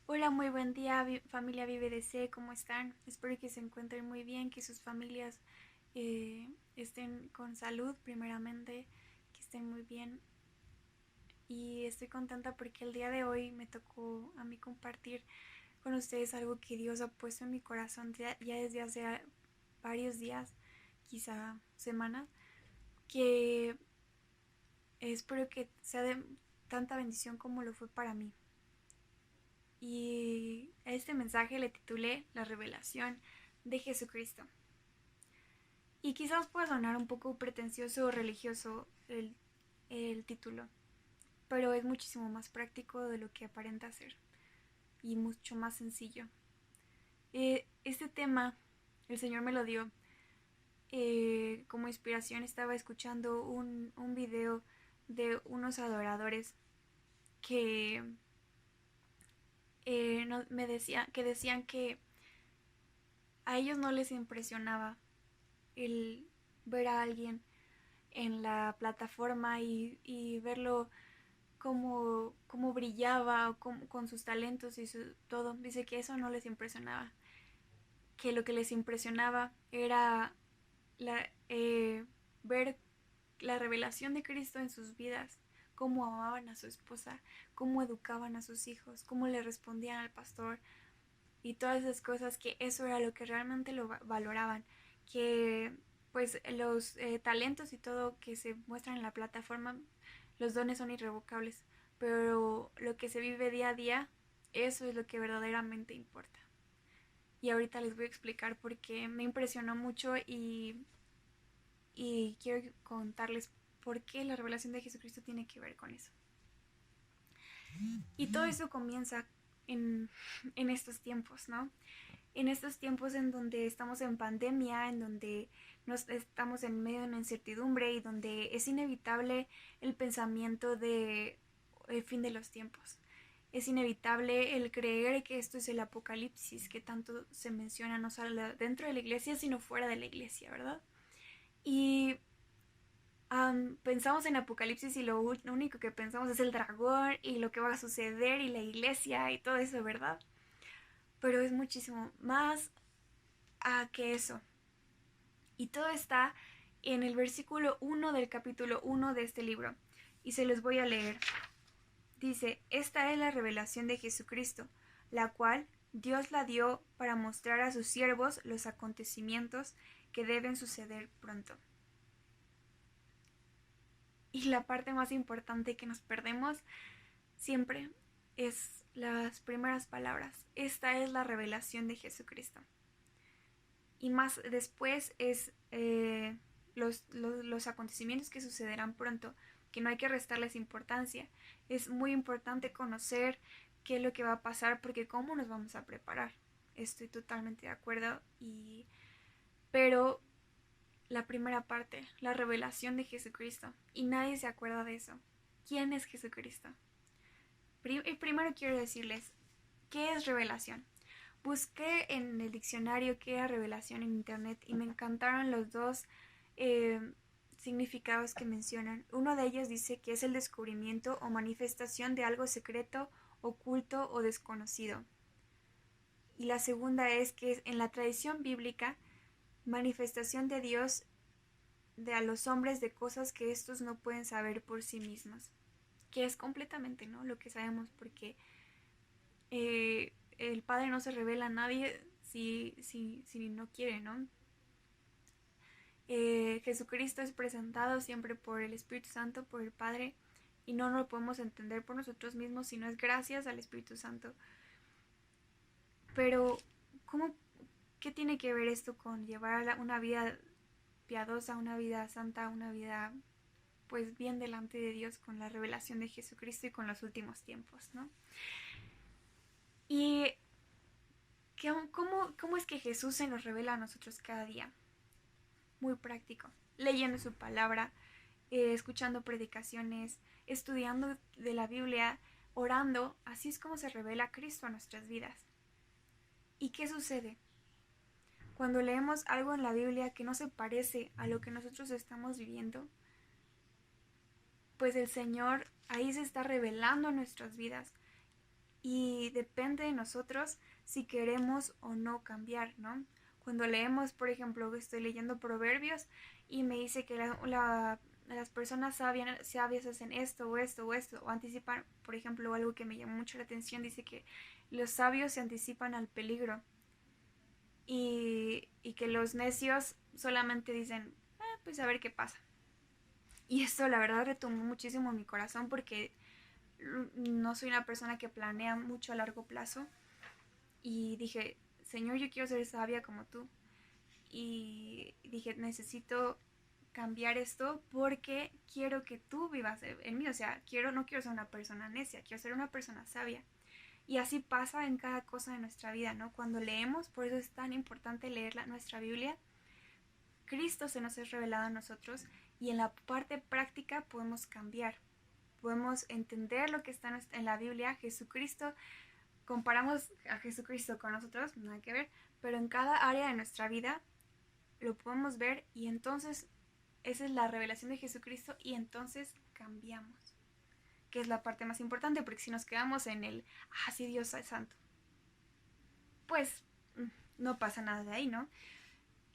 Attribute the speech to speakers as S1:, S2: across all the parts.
S1: Hola, muy buen día, familia VDC, ¿cómo están? Espero que se encuentren muy bien, que sus familias estén con salud primeramente, que estén muy bien. Y estoy contenta porque el día de hoy me tocó a mí compartir con ustedes algo que Dios ha puesto en mi corazón ya desde hace varios días, quizá semanas, que espero que sea de tanta bendición como lo fue para mí. Y a este mensaje le titulé La revelación de Jesucristo. Y quizás pueda sonar un poco pretencioso o religioso el título, pero es muchísimo más práctico de lo que aparenta ser y mucho más sencillo. Este tema el Señor me lo dio como inspiración. Estaba escuchando un video de unos adoradores que no, que decían que a ellos no les impresionaba el ver a alguien en la plataforma y verlo como brillaba o con sus talentos y todo. Dice que eso no les impresionaba, que lo que les impresionaba era la, ver la revelación de Cristo en sus vidas, cómo amaban a su esposa, cómo educaban a sus hijos, cómo le respondían al pastor y todas esas cosas, que eso era lo que realmente lo valoraban, que pues los talentos y todo que se muestran en la plataforma, los dones son irrevocables, pero lo que se vive día a día, eso es lo que verdaderamente importa. Y ahorita les voy a explicar por qué me impresionó mucho y quiero contarles por qué la revelación de Jesucristo tiene que ver con eso. Y todo eso comienza en, en estos tiempos, ¿no? En estos tiempos en donde estamos en pandemia, en donde estamos en medio de una incertidumbre y donde es inevitable el pensamiento de el fin de los tiempos. Es inevitable el creer que esto es el apocalipsis que tanto se menciona no solo dentro de la iglesia, sino fuera de la iglesia, ¿verdad? Y pensamos en Apocalipsis y lo único que pensamos es el dragón y lo que va a suceder y la iglesia y todo eso, ¿verdad? Pero es muchísimo más que eso. Y todo está en el versículo 1 del capítulo 1 de este libro. Y se los voy a leer. Dice, esta es la revelación de Jesucristo, la cual Dios la dio para mostrar a sus siervos los acontecimientos que deben suceder pronto. Y la parte más importante que nos perdemos siempre es las primeras palabras. Esta es la revelación de Jesucristo. Y más después es los acontecimientos que sucederán pronto, que no hay que restarles importancia. Es muy importante conocer qué es lo que va a pasar, porque cómo nos vamos a preparar. Estoy totalmente de acuerdo. Pero la primera parte, la revelación de Jesucristo, y nadie se acuerda de eso. ¿Quién es Jesucristo? Y primero quiero decirles, ¿qué es revelación? Busqué en el diccionario qué era revelación en internet y me encantaron los dos eh, significados que mencionan. Uno de ellos dice que es el descubrimiento o manifestación de algo secreto, oculto o desconocido. Y la segunda es que es en la tradición bíblica manifestación de Dios de a los hombres de cosas que estos no pueden saber por sí mismos. Que es completamente, ¿no? Lo que sabemos, porque el Padre no se revela a nadie si no quiere, ¿no? Jesucristo es presentado siempre por el Espíritu Santo, por el Padre, y no lo podemos entender por nosotros mismos, sino es gracias al Espíritu Santo. Pero, ¿cómo, ¿qué tiene que ver esto con llevar una vida piadosa, una vida santa, una vida pues bien delante de Dios con la revelación de Jesucristo y con los últimos tiempos, ¿no? Y ¿cómo es que Jesús se nos revela a nosotros cada día? Muy práctico, leyendo su palabra, escuchando predicaciones, estudiando de la Biblia, orando. Así es como se revela Cristo a nuestras vidas. ¿Y qué sucede? Cuando leemos algo en la Biblia que no se parece a lo que nosotros estamos viviendo, pues el Señor ahí se está revelando a nuestras vidas. y depende de nosotros si queremos o no cambiar, ¿no? Cuando leemos, por ejemplo, estoy leyendo Proverbios y me dice que las personas sabias hacen esto o esto o esto, o anticipan, por ejemplo, algo que me llamó mucho la atención, dice que los sabios se anticipan al peligro y que los necios solamente dicen, pues a ver qué pasa. Y esto la verdad retumbó muchísimo mi corazón porque no soy una persona que planea mucho a largo plazo. Y dije, Señor, yo quiero ser sabia como tú. Y dije, necesito cambiar esto porque quiero que tú vivas en mí. O sea, no quiero ser una persona necia, quiero ser una persona sabia. Y así pasa en cada cosa de nuestra vida, ¿no? Cuando leemos, por eso es tan importante leer nuestra Biblia. Cristo se nos es revelado a nosotros y en la parte práctica podemos cambiar. Podemos entender lo que está en la Biblia. Jesucristo, comparamos a Jesucristo con nosotros, nada que ver, pero en cada área de nuestra vida lo podemos ver y entonces esa es la revelación de Jesucristo y entonces cambiamos, que es la parte más importante, porque si nos quedamos en sí, Dios es santo, pues no pasa nada de ahí, ¿no?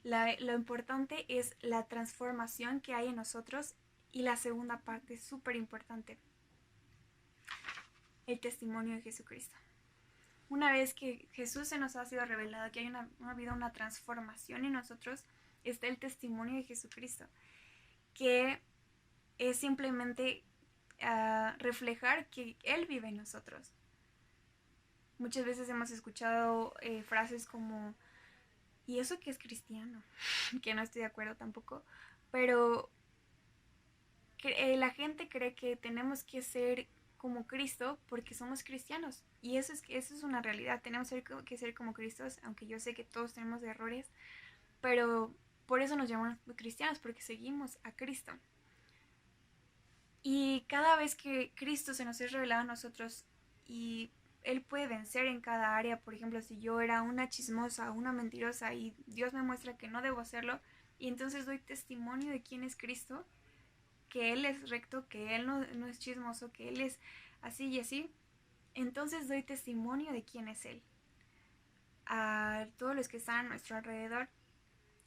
S1: Lo importante es la transformación que hay en nosotros y la segunda parte es súper importante, el testimonio de Jesucristo. Una vez que Jesús se nos ha sido revelado, que ha habido una transformación en nosotros, está el testimonio de Jesucristo, que es simplemente reflejar que Él vive en nosotros. Muchas veces hemos escuchado frases como, ¿y eso que es cristiano? Que no estoy de acuerdo tampoco, pero la gente cree que tenemos que ser como Cristo porque somos cristianos. Y eso es una realidad. Tenemos que ser como Cristos, aunque yo sé que todos tenemos errores, pero por eso nos llamamos cristianos, porque seguimos a Cristo. Y cada vez que Cristo se nos es revelado a nosotros y Él puede vencer en cada área, por ejemplo, si yo era una chismosa, una mentirosa y Dios me muestra que no debo hacerlo, y entonces doy testimonio de quién es Cristo, que Él es recto, que Él no es chismoso, que Él es así y así, entonces doy testimonio de quién es Él a todos los que están a nuestro alrededor.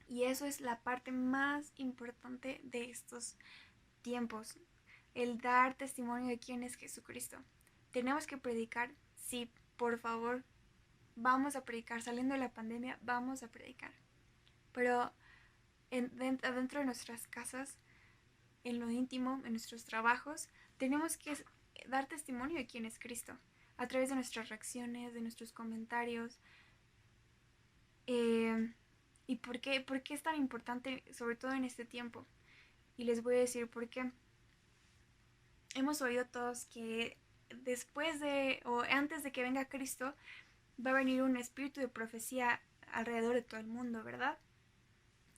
S1: Y eso es la parte más importante de estos tiempos, el dar testimonio de quién es Jesucristo. Tenemos que predicar, sí, por favor, vamos a predicar, saliendo de la pandemia, vamos a predicar. Pero dentro de nuestras casas, en lo íntimo, en nuestros trabajos, tenemos que dar testimonio de quién es Cristo, a través de nuestras reacciones, de nuestros comentarios. ¿Y por qué es tan importante, sobre todo en este tiempo? Y les voy a decir por qué. Hemos oído todos que después o antes de que venga Cristo, va a venir un espíritu de profecía alrededor de todo el mundo, ¿verdad?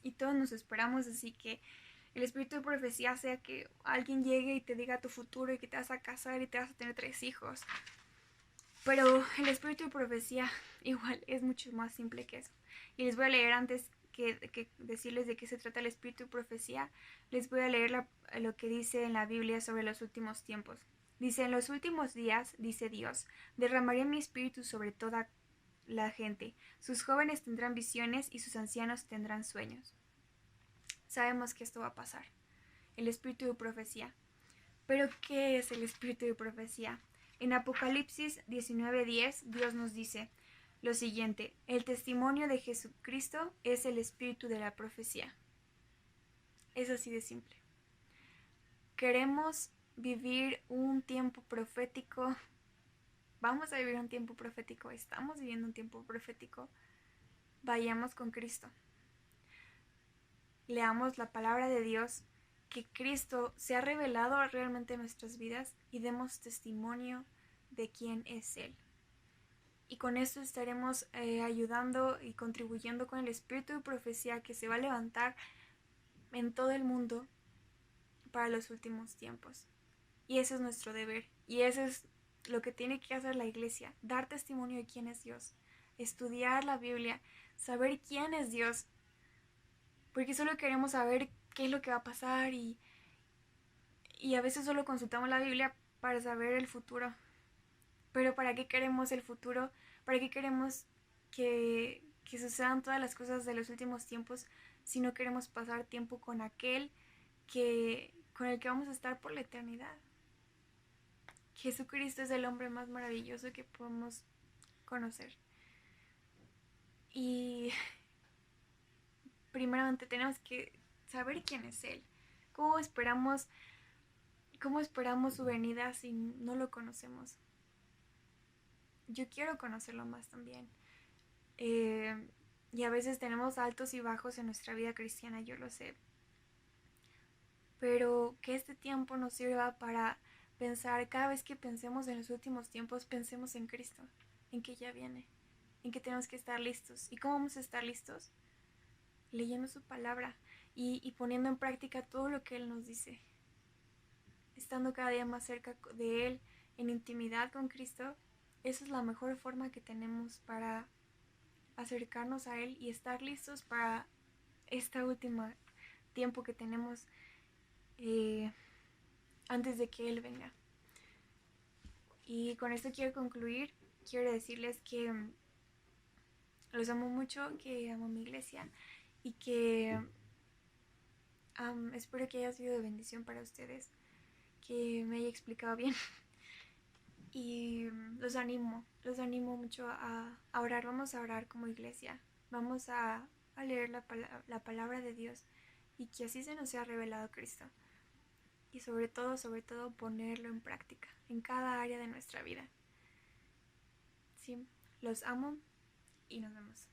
S1: Y todos nos esperamos así que el espíritu de profecía sea que alguien llegue y te diga tu futuro y que te vas a casar y te vas a tener 3 hijos. Pero el espíritu de profecía igual es mucho más simple que eso. Y les voy a leer antes que decirles de qué se trata el espíritu de profecía. Les voy a leer lo que dice en la Biblia sobre los últimos tiempos. Dice, en los últimos días, dice Dios, derramaré mi espíritu sobre toda la gente. Sus jóvenes tendrán visiones y sus ancianos tendrán sueños. Sabemos que esto va a pasar. El espíritu de profecía. ¿Pero qué es el espíritu de profecía? En Apocalipsis 19:10 Dios nos dice lo siguiente: el testimonio de Jesucristo es el espíritu de la profecía. Es así de simple. Queremos vivir un tiempo profético. Vamos a vivir un tiempo profético. Estamos viviendo un tiempo profético. Vayamos con Cristo. Leamos la palabra de Dios, que Cristo se ha revelado realmente en nuestras vidas y demos testimonio de quién es Él. Y con esto estaremos ayudando y contribuyendo con el espíritu de profecía que se va a levantar en todo el mundo para los últimos tiempos. Y ese es nuestro deber. Y eso es lo que tiene que hacer la iglesia: dar testimonio de quién es Dios, estudiar la Biblia, saber quién es Dios. Porque solo queremos saber qué es lo que va a pasar y a veces solo consultamos la Biblia para saber el futuro. Pero ¿para qué queremos el futuro? ¿Para qué queremos que sucedan todas las cosas de los últimos tiempos si no queremos pasar tiempo con aquel con el que vamos a estar por la eternidad? Jesucristo es el hombre más maravilloso que podemos conocer. Y primeramente tenemos que saber quién es Él. ¿Cómo esperamos, cómo esperamos su venida si no lo conocemos? Yo quiero conocerlo más también. Y a veces tenemos altos y bajos en nuestra vida cristiana, yo lo sé. Pero que este tiempo nos sirva para pensar, cada vez que pensemos en los últimos tiempos, pensemos en Cristo, en que ya viene, en que tenemos que estar listos. ¿Y cómo vamos a estar listos? Leyendo su palabra y poniendo en práctica todo lo que Él nos dice. Estando cada día más cerca de Él, en intimidad con Cristo, esa es la mejor forma que tenemos para acercarnos a Él y estar listos para este último tiempo que tenemos antes de que Él venga. Y con esto quiero concluir. Quiero decirles que los amo mucho, que amo mi iglesia y que espero que haya sido de bendición para ustedes, que me haya explicado bien. Y los animo mucho a orar. Vamos a orar como iglesia. Vamos a leer la palabra de Dios y que así se nos sea revelado Cristo. Y sobre todo, ponerlo en práctica en cada área de nuestra vida. Sí, los amo y nos vemos.